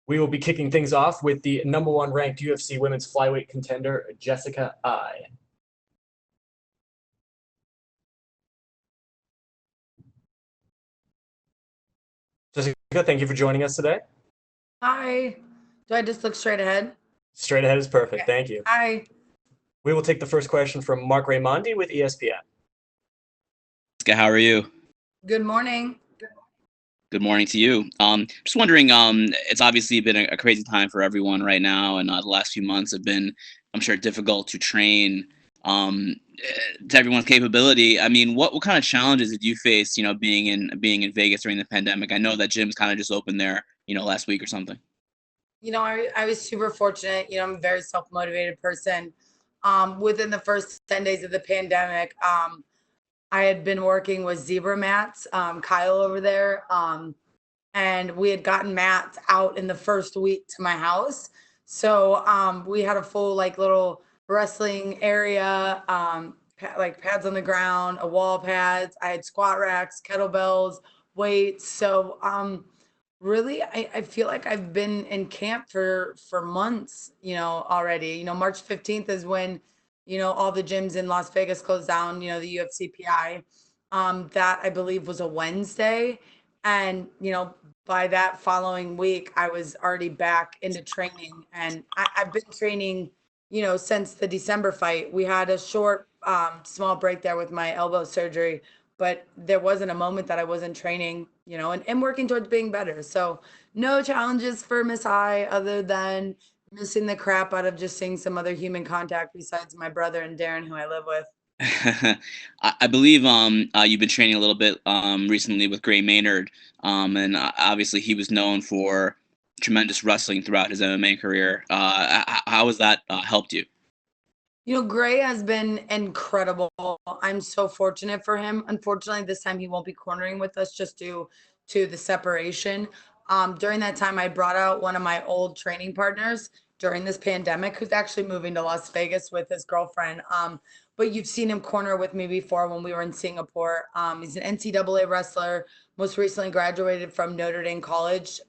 We will be kicking things off with the #1 ranked UFC women's flyweight contender, Jessica I. Jessica, thank you for joining us today. Hi. Do I just look straight ahead? Straight ahead is perfect. Okay. Thank you. Hi. We will take the first question from Gray Maynard with ESPN. How are you? Good morning. Good morning to you. Just wondering, it's obviously been a crazy time for everyone right now, and the last few months have been, I'm sure, difficult to train to everyone's capability. I mean, what kind of challenges did you face, being in Vegas during the pandemic? I know that gyms kind of just opened there, last week or something. I was super fortunate. I'm a very self-motivated person. Within the first 10 days of the pandemic, I had been working with Zebra Mats, Kyle over there. And we had gotten mats out in the first week to my house. So we had a full little wrestling area, like pads on the ground, a wall pads. I had squat racks, kettlebells, weights. So really, I feel like I've been in camp for months, already. March 15th is when, all the gyms in Las Vegas closed down, the UFC PI. That I believe was a Wednesday. And, by that following week, I was already back into training. And I've been training, since the December fight. We had a short, small break there with my elbow surgery, but there wasn't a moment that I wasn't training, and working towards being better. So no challenges for Miss I other than missing the crap out of just seeing some other human contact besides my brother and Darren, who I live with. I believe you've been training a little bit recently with Gray Maynard, and obviously he was known for tremendous wrestling throughout his MMA career. How has that helped you? Gray has been incredible. I'm so fortunate for him. Unfortunately, this time he won't be cornering with us just due to the separation. During that time, I brought out one of my old training partners during this pandemic, who's actually moving to Las Vegas with his girlfriend. But you've seen him corner with me before when we were in Singapore. He's an NCAA wrestler, most recently graduated from Notre Dame College.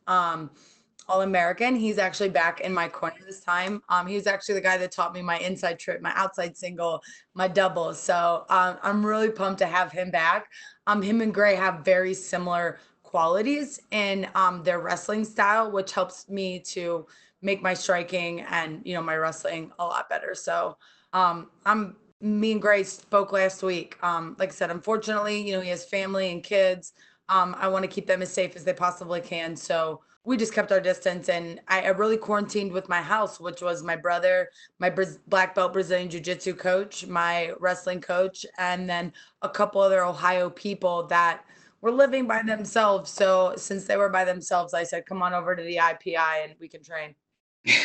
All-American. He's actually back in my corner this time. He was actually the guy that taught me my inside trip, my outside single, my doubles. So I'm really pumped to have him back. Him and Gray have very similar qualities in their wrestling style, which helps me to make my striking and my wrestling a lot better. So I'm me and Gray spoke last week. Like I said, unfortunately, he has family and kids. I want to keep them as safe as they possibly can. So we just kept our distance, and I really quarantined with my house, which was my brother, my black belt Brazilian jiu-jitsu coach, my wrestling coach, and then a couple other Ohio people that were living by themselves. So since they were by themselves, I said, come on over to the IPI and we can train.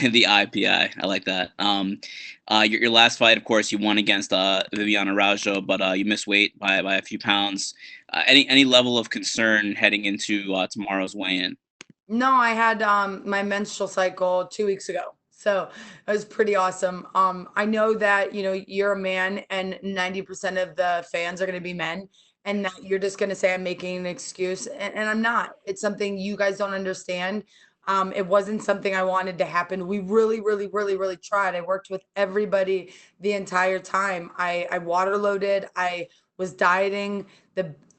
The IPI, I like that. Your last fight, of course, you won against Viviana Araujo, but you missed weight by a few pounds. Any level of concern heading into tomorrow's weigh-in? No, I had my menstrual cycle 2 weeks ago. So it was pretty awesome. I know that, you're a man and 90% of the fans are going to be men, and that you're just going to say I'm making an excuse. And I'm not. It's something you guys don't understand. It wasn't something I wanted to happen. We really, really, really, really tried. I worked with everybody the entire time. I water loaded. I was dieting.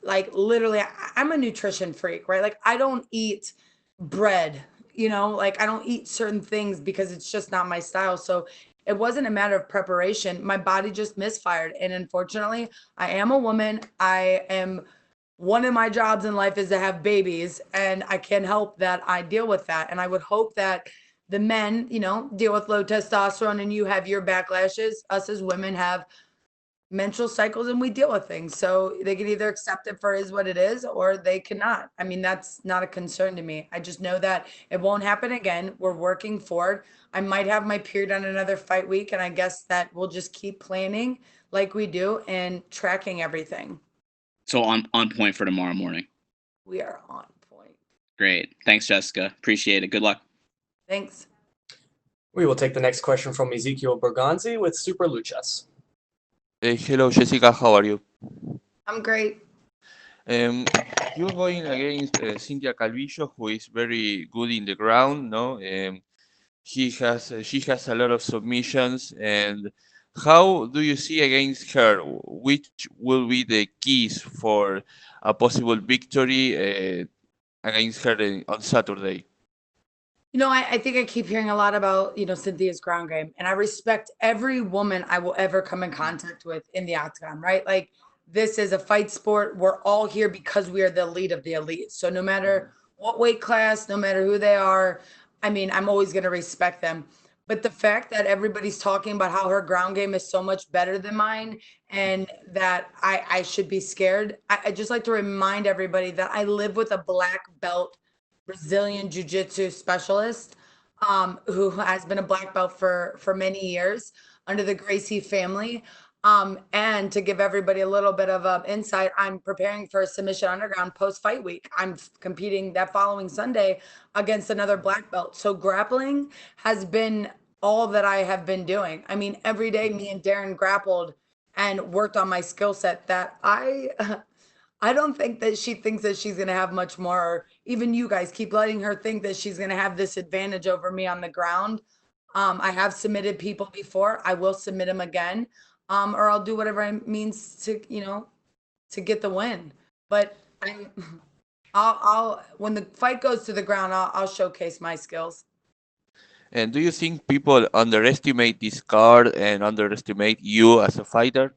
Literally, I'm a nutrition freak, right? Like I don't eat bread, like I don't eat certain things because it's just not my style. So it wasn't a matter of preparation. My body just misfired. And unfortunately, I am a woman. I am one of my jobs in life is to have babies, and I can't help that I deal with that. And I would hope that the men, deal with low testosterone and you have your backlashes. Us as women have menstrual cycles and we deal with things. So they can either accept it for is what it is or they cannot. I mean, that's not a concern to me. I just know that it won't happen again. We're working forward. I might have my period on another fight week, and I guess that we'll just keep planning like we do and tracking everything. So on point for tomorrow morning. We are on point. Great. Thanks, Jessica. Appreciate it. Good luck. Thanks. We will take the next question from Ezekiel Berganzi with Super Luchas. Hello, Jessica. How are you? I'm great. Um, you're going against Cynthia Calvillo, who is very good in the ground, no? She has a lot of submissions, and how do you see against her? Which will be the keys for a possible victory against her on Saturday? I think I keep hearing a lot about, Cynthia's ground game, and I respect every woman I will ever come in contact with in the octagon, right? Like, this is a fight sport. We're all here because we are the elite of the elite. So no matter what weight class, no matter who they are, I mean, I'm always going to respect them. But the fact that everybody's talking about how her ground game is so much better than mine and that I should be scared, I just like to remind everybody that I live with a black belt Brazilian jiu-jitsu specialist, who has been a black belt for many years under the Gracie family. And to give everybody a little bit of insight, I'm preparing for a submission underground post fight week. I'm competing that following Sunday against another black belt. So grappling has been all that I have been doing. I mean, every day me and Darren grappled and worked on my skill set that I don't think that she thinks that she's going to have much more, or even you guys keep letting her think that she's going to have this advantage over me on the ground. I have submitted people before. I will submit them again, or I'll do whatever it means to, to get the win. But I'll when the fight goes to the ground, I'll showcase my skills. And do you think people underestimate this card and underestimate you as a fighter?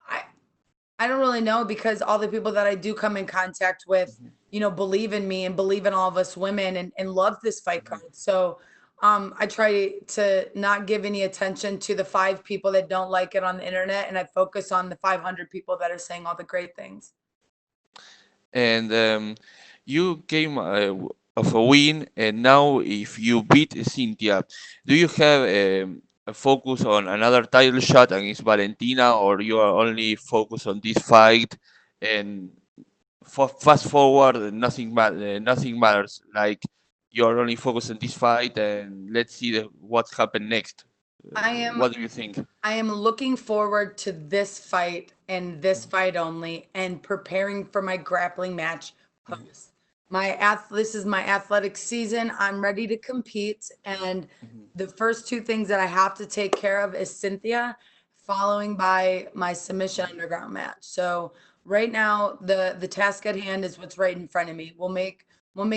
I I don't really know because all the people that I do come in contact with, believe in me and believe in all of us women and love this fight card. So I try to not give any attention to the 5 people that don't like it on the internet, and I focus on the 500 people that are saying all the great things. And you came of a win, and now if you beat Cynthia, do you have a focus on another title shot against Valentina, or you are only focused on this fight? And fast forward, nothing matters. Like you are only focused on this fight, and let's see what happened next. I am What do you think? I am looking forward to this fight and this fight only, and preparing for my grappling match post. This is my athletic season. I'm ready to compete, and the first 2 things that I have to take care of is Cynthia, following by my submission underground match. So right now, the task at hand is what's right in front of me. We'll make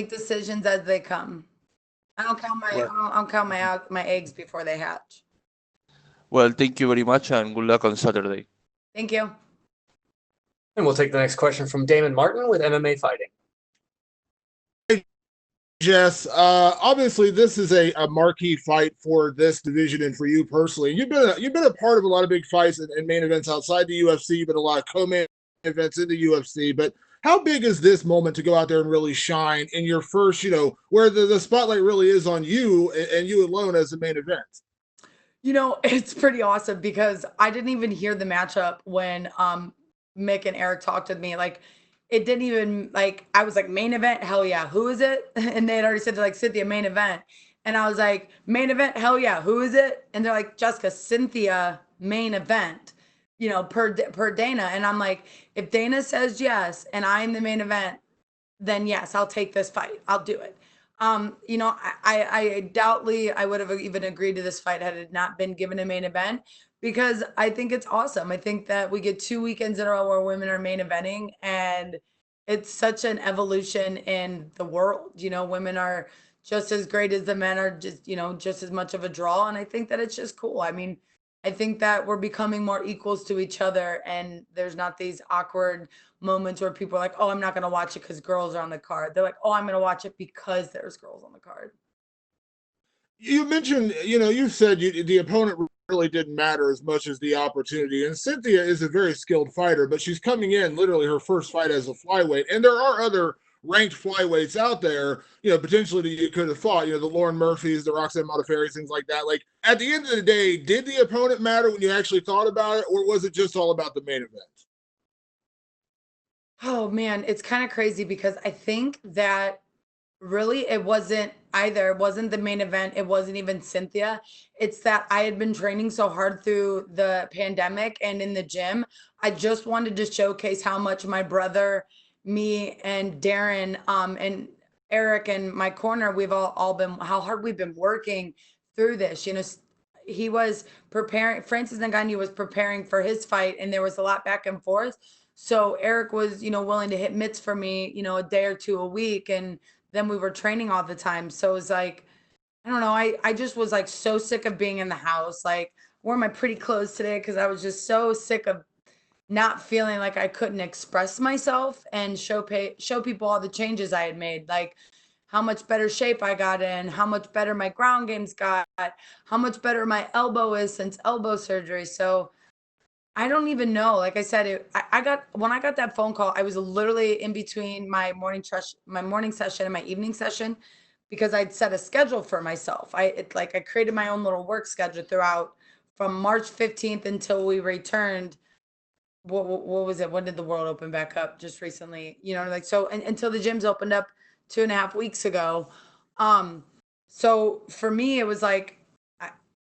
decisions as they come. Well, I don't count my eggs before they hatch. well, thank you very much, and good luck on Saturday. Thank you. And we'll take the next question from Damon Martin with MMA Fighting. Jess, obviously this is a marquee fight for this division and for you personally. You've been a part of a lot of big fights and main events outside the UFC. You've been a lot of co-main events in the UFC. But how big is this moment to go out there and really shine in your first, where the spotlight really is on you and you alone as the main event? It's pretty awesome because I didn't even hear the matchup when Mick and Eric talked with me. Like, it didn't even, like, I was like, main event, hell yeah, who is it? And they had already said, they're like, Cynthia, main event. And I was like, main event, hell yeah, who is it? And they're like, Jessica, Cynthia, main event, per Dana. And I'm like, if Dana says yes and I'm the main event, then yes, I'll take this fight. I'll do it. I doubtly I would have even agreed to this fight had it not been given a main event, because I think it's awesome. I think that we get 2 weekends in a row where women are main eventing, and it's such an evolution in the world. Women are just as great as the men are, just as much of a draw. And I think that it's just cool. I mean, I think that we're becoming more equals to each other, and there's not these awkward moments where people are like, oh, I'm not going to watch it because girls are on the card. They're like, oh, I'm going to watch it because there's girls on the card. You mentioned, you said the opponent really didn't matter as much as the opportunity. And Cynthia is a very skilled fighter, but she's coming in literally her first fight as a flyweight. And there are other ranked flyweights out there, potentially that you could have fought, the Lauren Murphys, the Roxanne Modafferi, things like that. Like, at the end of the day, did the opponent matter when you actually thought about it, or was it just all about the main event? Oh man, it's kind of crazy because I think that Really, it wasn't either. It wasn't the main event. It wasn't even Cynthia. It's that I had been training so hard through the pandemic and in the gym. I just wanted to showcase how much my brother, me, and Darren, and Eric and my corner, we've all been, how hard we've been working through this. He was preparing, Francis Ngannou was preparing for his fight, and there was a lot back and forth. So Eric was, willing to hit mitts for me, a day or two a week. And then we were training all the time. So it was like, I don't know. I just was like so sick of being in the house. Like, wore my pretty clothes today because I was just so sick of not feeling like I couldn't express myself and show people all the changes I had made. Like how much better shape I got in, how much better my ground games got, how much better my elbow is since elbow surgery. So I don't even know. Like I said, when I got that phone call, I was literally in between my morning session and my evening session because I'd set a schedule for myself. I created my own little work schedule throughout from March 15th until we returned. What was it? When did the world open back up? Just recently, so until the gyms opened up 2.5 weeks ago. So for me, it was like,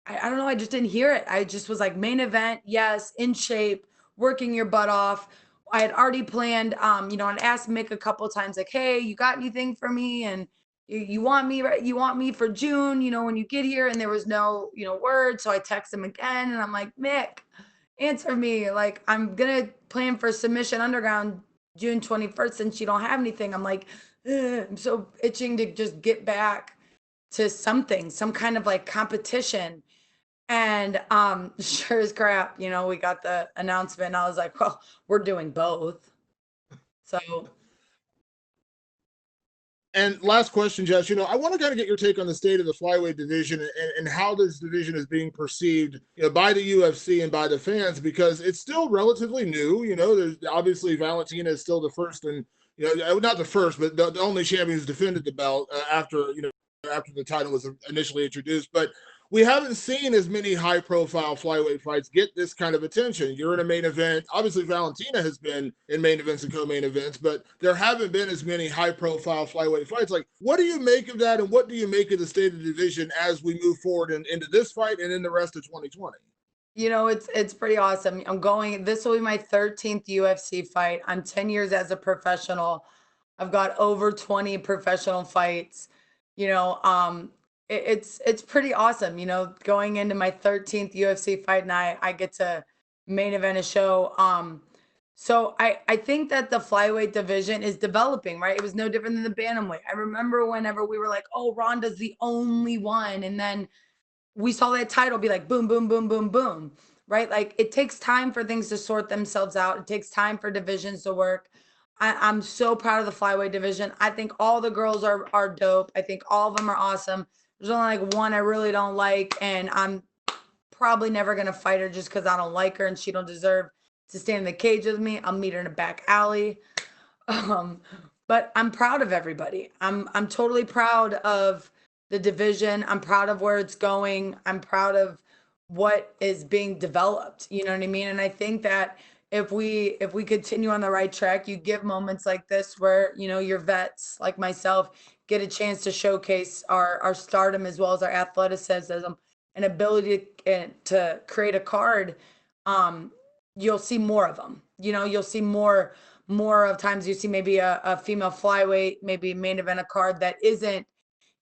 I don't know. I just didn't hear it. I just was like main event. Yes. In shape, working your butt off. I had already planned, and asked Mick a couple of times, like, hey, you got anything for me? And you want me, right? You want me for June, when you get here. And there was no, word. So I text him again and I'm like, Mick, answer me. Like, I'm going to plan for Submission Underground June 21st since you don't have anything. I'm like, I'm so itching to just get back to something, some kind of like competition. And sure as crap, we got the announcement and I was like, well, we're doing both. So. And last question, Jess, I want to kind of get your take on the state of the flyweight division and how this division is being perceived, by the UFC and by the fans, because it's still relatively new. There's obviously Valentina is still the first and, not the first, but the only champion who's defended the belt after the title was initially introduced. But we haven't seen as many high-profile flyweight fights get this kind of attention. You're in a main event. Obviously, Valentina has been in main events and co-main events, but there haven't been as many high-profile flyweight fights. Like, what do you make of that, and what do you make of the state of the division as we move forward into this fight and in the rest of 2020? It's pretty awesome. This will be my 13th UFC fight. I'm 10 years as a professional. I've got over 20 professional fights. It's pretty awesome, going into my 13th UFC fight and I get to main event a show. So I think that the flyweight division is developing, right? It was no different than the bantamweight. I remember whenever we were like, oh, Ronda's the only one. And then we saw that title be like, boom, boom, boom, boom, boom, right? Like it takes time for things to sort themselves out. It takes time for divisions to work. I'm so proud of the flyweight division. I think all the girls are dope. I think all of them are awesome. There's only like one I really don't like, and I'm probably never gonna fight her just because I don't like her and she don't deserve to stand in the cage with me. I'll meet her in a back alley. But I'm proud of everybody. I'm totally proud of the division. I'm proud of where it's going. I'm proud of what is being developed. You know what I mean? And I think that if we continue on the right track, you give moments like this where, your vets like myself get a chance to showcase our stardom as well as our athleticism and ability to create a card. You'll see more of them. You'll see more of times you see maybe a female flyweight, maybe main event a card that isn't,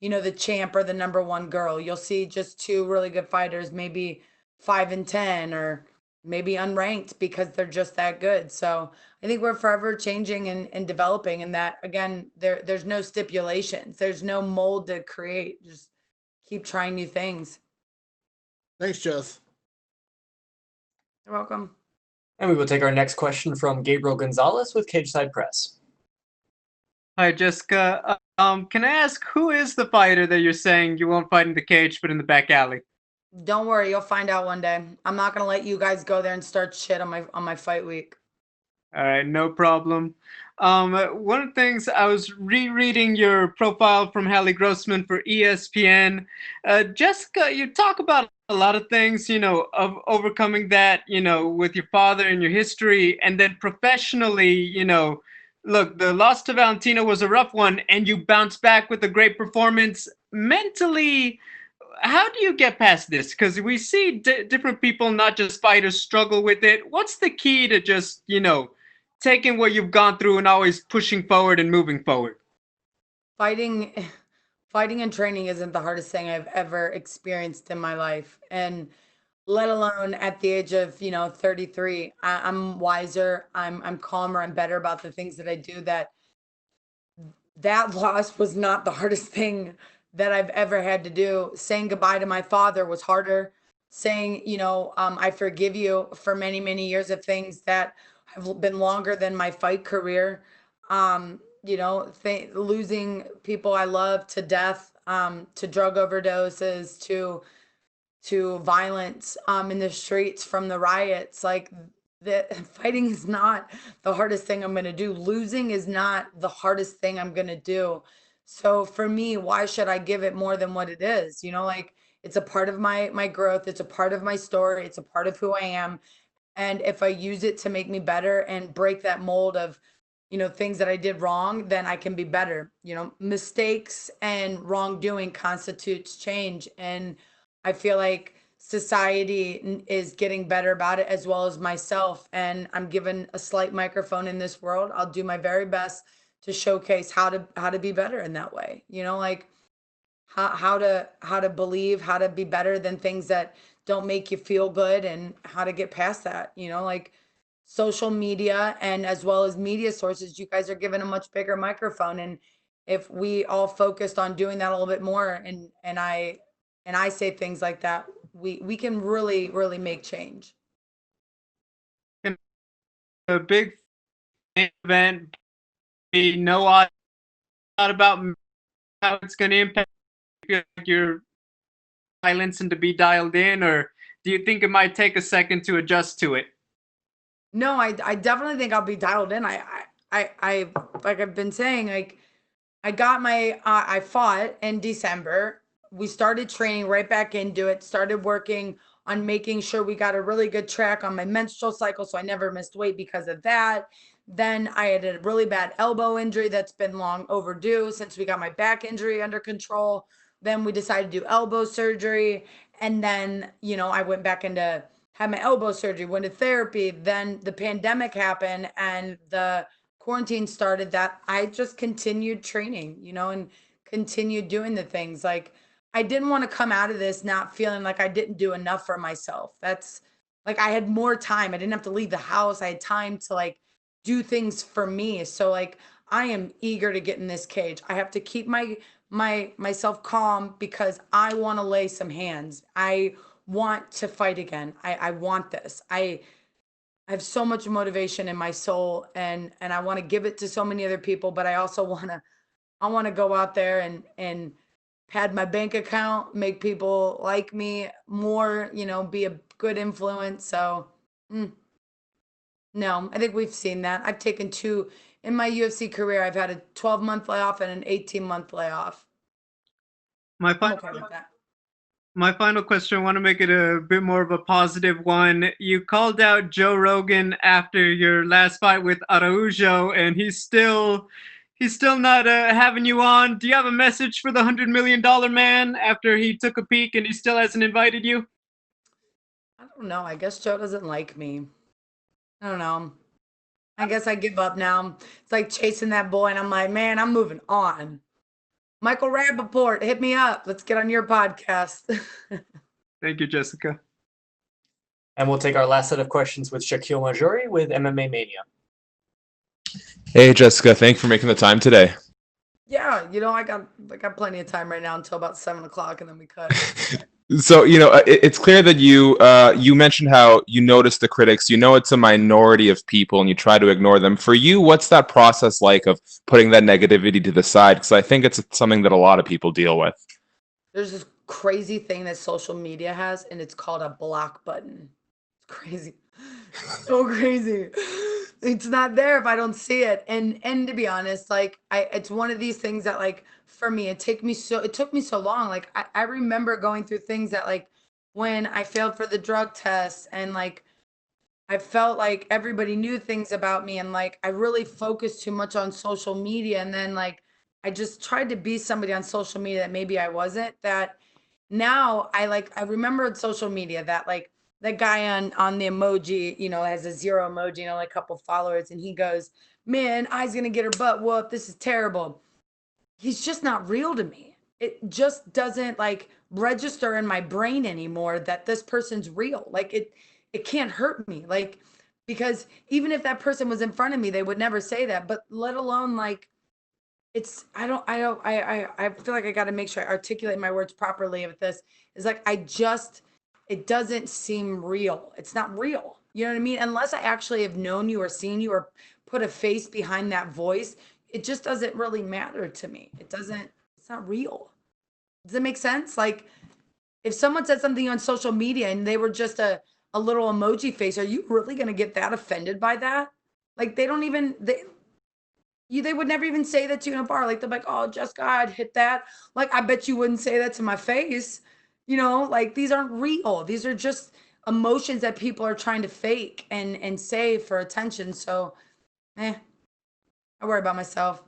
the champ or the number one girl. You'll see just two really good fighters, maybe 5 and 10 or maybe unranked because they're just that good. So I think we're forever changing and developing, and that again, there's no stipulations. There's no mold to create. Just keep trying new things. Thanks, Jess. You're welcome. And we will take our next question from Gabriel Gonzalez with Cageside Press. Hi, Jessica. Can I ask, who is the fighter that you're saying you won't fight in the cage but in the back alley? Don't worry, you'll find out one day. I'm not gonna let you guys go there and start shit on my fight week. All right, no problem. One of the things, I was rereading your profile from Hallie Grossman for ESPN. Jessica, you talk about a lot of things, of overcoming that, with your father and your history, and then professionally, look, the loss to Valentina was a rough one, and you bounced back with a great performance. Mentally, how do you get past this? Because we see different people, not just fighters, struggle with it. What's the key to just, taking what you've gone through and always pushing forward and moving forward? Fighting, fighting and training isn't the hardest thing I've ever experienced in my life. And let alone at the age of 33, I'm wiser, I'm calmer, I'm better about the things that I do. That loss was not the hardest thing that I've ever had to do. Saying goodbye to my father was harder. Saying, I forgive you for many, many years of things that have been longer than my fight career. Losing people I love to death, to drug overdoses, to violence in the streets from the riots. Like, the fighting is not the hardest thing I'm going to do. Losing is not the hardest thing I'm going to do. So for me, why should I give it more than what it is? Like, it's a part of my growth, it's a part of my story, it's a part of who I am. And if I use it to make me better and break that mold of things that I did wrong, then I can be better. Mistakes and wrongdoing constitutes change. And I feel like society is getting better about it, as well as myself. And I'm given a slight microphone in this world. I'll do my very best to showcase how to be better in that way. Like how to believe, how to be better than things that don't make you feel good, and how to get past that. Like social media, and as well as media sources, you guys are given a much bigger microphone. And if we all focused on doing that a little bit more, and I say things like that, we can really, really make change. A big event, we know a lot about how it's going to impact your silence and to be dialed in, or do you think it might take a second to adjust to it? No, I definitely think I'll be dialed in. I like I've been saying, like, I got my I fought in December. We started training right back into it, started working on making sure we got a really good track on my menstrual cycle, so I never missed weight because of that. Then I had a really bad elbow injury that's been long overdue since we got my back injury under control. Then we decided to do elbow surgery. And then, I went back into had my elbow surgery, went to therapy. Then the pandemic happened and the quarantine started. That I just continued training, and continued doing the things. Like, I didn't want to come out of this not feeling like I didn't do enough for myself. That's like, I had more time. I didn't have to leave the house. I had time to, like, do things for me. So, like, I am eager to get in this cage. I have to keep myself calm because I want to lay some hands. I want to fight again. I want this. I have so much motivation in my soul, and I want to give it to so many other people, but I also want to go out there and pad my bank account, make people like me more, be a good influence. So, no, I think we've seen that. I've taken two in my UFC career. I've had a 12-month layoff and an 18-month layoff. My I'm final, okay with that. my final question, I want to make it a bit more of a positive one. You called out Joe Rogan after your last fight with Araujo, and he's still not having you on. Do you have a message for the $100 million man after he took a peek and he still hasn't invited you? I don't know. I guess Joe doesn't like me. I don't know. I guess I give up now. It's like chasing that boy, and I'm like, man, I'm moving on. Michael Rappaport, hit me up. Let's get on your podcast. Thank you, Jessica. And we'll take our last set of questions with Shaquille ONeal with MMA Mania. Hey, Jessica. Thanks for making the time today. Yeah, I got plenty of time right now until about 7:00, and then we cut. So, it's clear that you mentioned how you notice the critics. It's a minority of people and you try to ignore them. For you, what's that process like of putting that negativity to the side? Because I think it's something that a lot of people deal with. There's this crazy thing that social media has, and it's called a block button. It's crazy. So crazy. It's not there if I don't see it. And to be honest, like, it's one of these things that, like, for me, it took me so long. Like, I remember going through things that, like, when I failed for the drug test, and, like, I felt like everybody knew things about me, and like I really focused too much on social media, and then like I just tried to be somebody on social media that maybe I wasn't. That now I remember on social media that like that guy on the emoji, has a zero emoji and only a couple followers, and he goes, "Man, I's gonna get her butt whooped. This is terrible." He's just not real to me. It just doesn't like register in my brain anymore that this person's real. Like it can't hurt me. Like because even if that person was in front of me, they would never say that. But let alone like it's I feel like I got to make sure I articulate my words properly with this. Is like it doesn't seem real. It's not real. You know what I mean? Unless I actually have known you or seen you or put a face behind that voice, it just doesn't really matter to me. It's not real. Does it make sense? Like if someone said something on social media and they were just a little emoji face, are you really going to get that offended by that? Like they don't even they would never even say that to you in a bar. Like they're like, "Oh, Jessica, I'd hit that." Like I bet you wouldn't say that to my face. Like these aren't real. These are just emotions that people are trying to fake and say for attention. So, I worry about myself.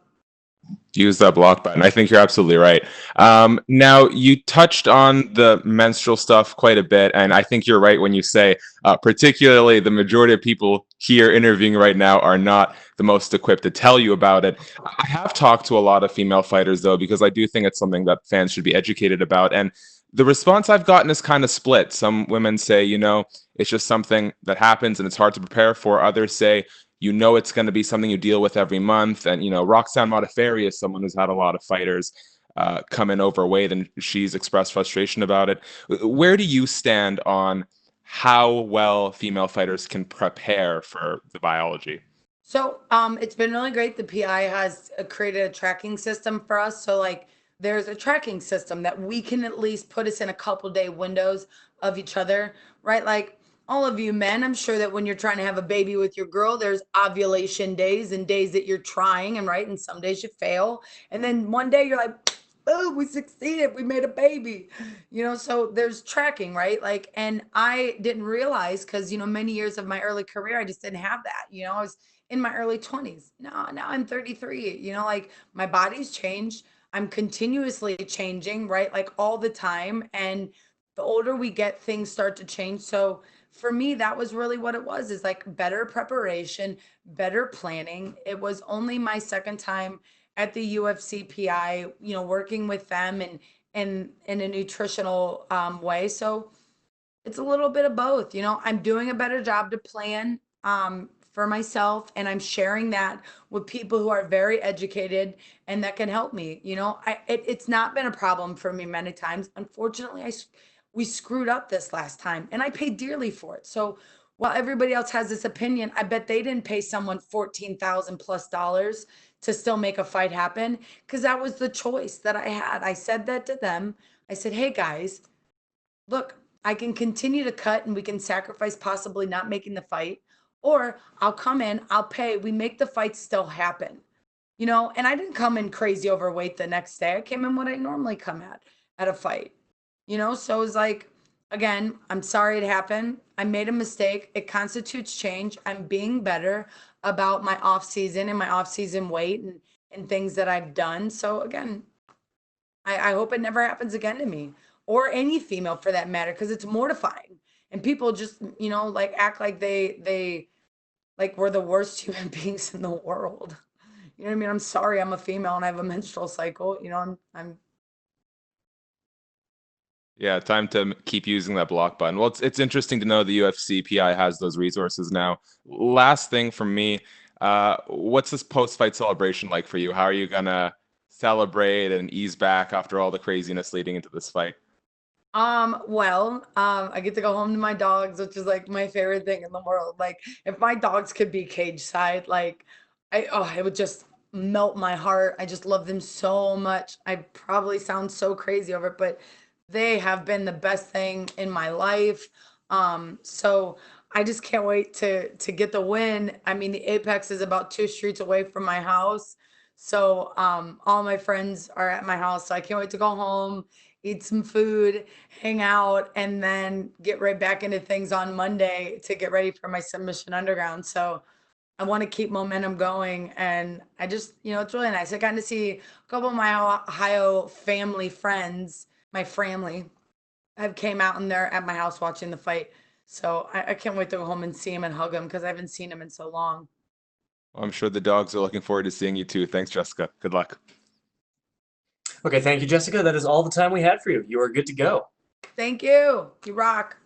Use that block button. I think you're absolutely right. Now, you touched on the menstrual stuff quite a bit, and I think you're right when you say, particularly the majority of people here interviewing right now are not the most equipped to tell you about it. I have talked to a lot of female fighters, though, because I do think it's something that fans should be educated about. And the response I've gotten is kind of split. Some women say, it's just something that happens and it's hard to prepare for. Others say, it's going to be something you deal with every month. And, Roxanne Modafferi is someone who's had a lot of fighters come in overweight, and she's expressed frustration about it. Where do you stand on how well female fighters can prepare for the biology? So it's been really great. The PI has created a tracking system for us. So like there's a tracking system that we can at least put us in a couple day windows of each other, right? Like all of you men, I'm sure that when you're trying to have a baby with your girl, there's ovulation days and days that you're trying, and right, and some days you fail. And then one day you're like, "Oh, we succeeded. We made a baby." So there's tracking, right? Like, and I didn't realize because, many years of my early career, I just didn't have that. I was in my early 20s. Now I'm 33. Like my body's changed. I'm continuously changing, right? Like all the time. And the older we get, things start to change. So for me, that was really what it was, is like better preparation, better planning. It was only my second time at the UFC PI, working with them and in a nutritional way. So it's a little bit of both. I'm doing a better job to plan for myself, and I'm sharing that with people who are very educated and that can help me. It's not been a problem for me many times. Unfortunately, we screwed up this last time, and I paid dearly for it. So while everybody else has this opinion, I bet they didn't pay someone $14,000+ to still make a fight happen, because that was the choice that I had. I said that to them. I said, "Hey guys, look, I can continue to cut and we can sacrifice possibly not making the fight, or I'll come in, I'll pay, we make the fight still happen." And I didn't come in crazy overweight the next day. I came in what I normally come at a fight. So it was like, again, I'm sorry it happened. I made a mistake. It constitutes change. I'm being better about my off season and my off season weight and things that I've done. So again, I hope it never happens again to me or any female for that matter, because it's mortifying. And people just, like act like they like we're the worst human beings in the world. You know what I mean? I'm sorry I'm a female and I have a menstrual cycle. I'm Yeah, time to keep using that block button. Well, it's interesting to know the UFC PI has those resources now. Last thing from me, what's this post-fight celebration like for you? How are you gonna celebrate and ease back after all the craziness leading into this fight? I get to go home to my dogs, which is like my favorite thing in the world. Like if my dogs could be cage side, like it would just melt my heart. I just love them so much. I probably sound so crazy over it, but they have been the best thing in my life. So I just can't wait to get the win. I mean, the Apex is about 2 streets away from my house. So all my friends are at my house. So I can't wait to go home, eat some food, hang out, and then get right back into things on Monday to get ready for my submission underground. So I want to keep momentum going. And I just, it's really nice. I got to see a couple of my Ohio family friends, my family, have came out and they're at my house watching the fight. So I can't wait to go home and see him and hug him because I haven't seen him in so long. I'm sure the dogs are looking forward to seeing you too. Thanks, Jessica. Good luck. Okay, thank you, Jessica. That is all the time we had for you. You are good to go. Thank you. You rock.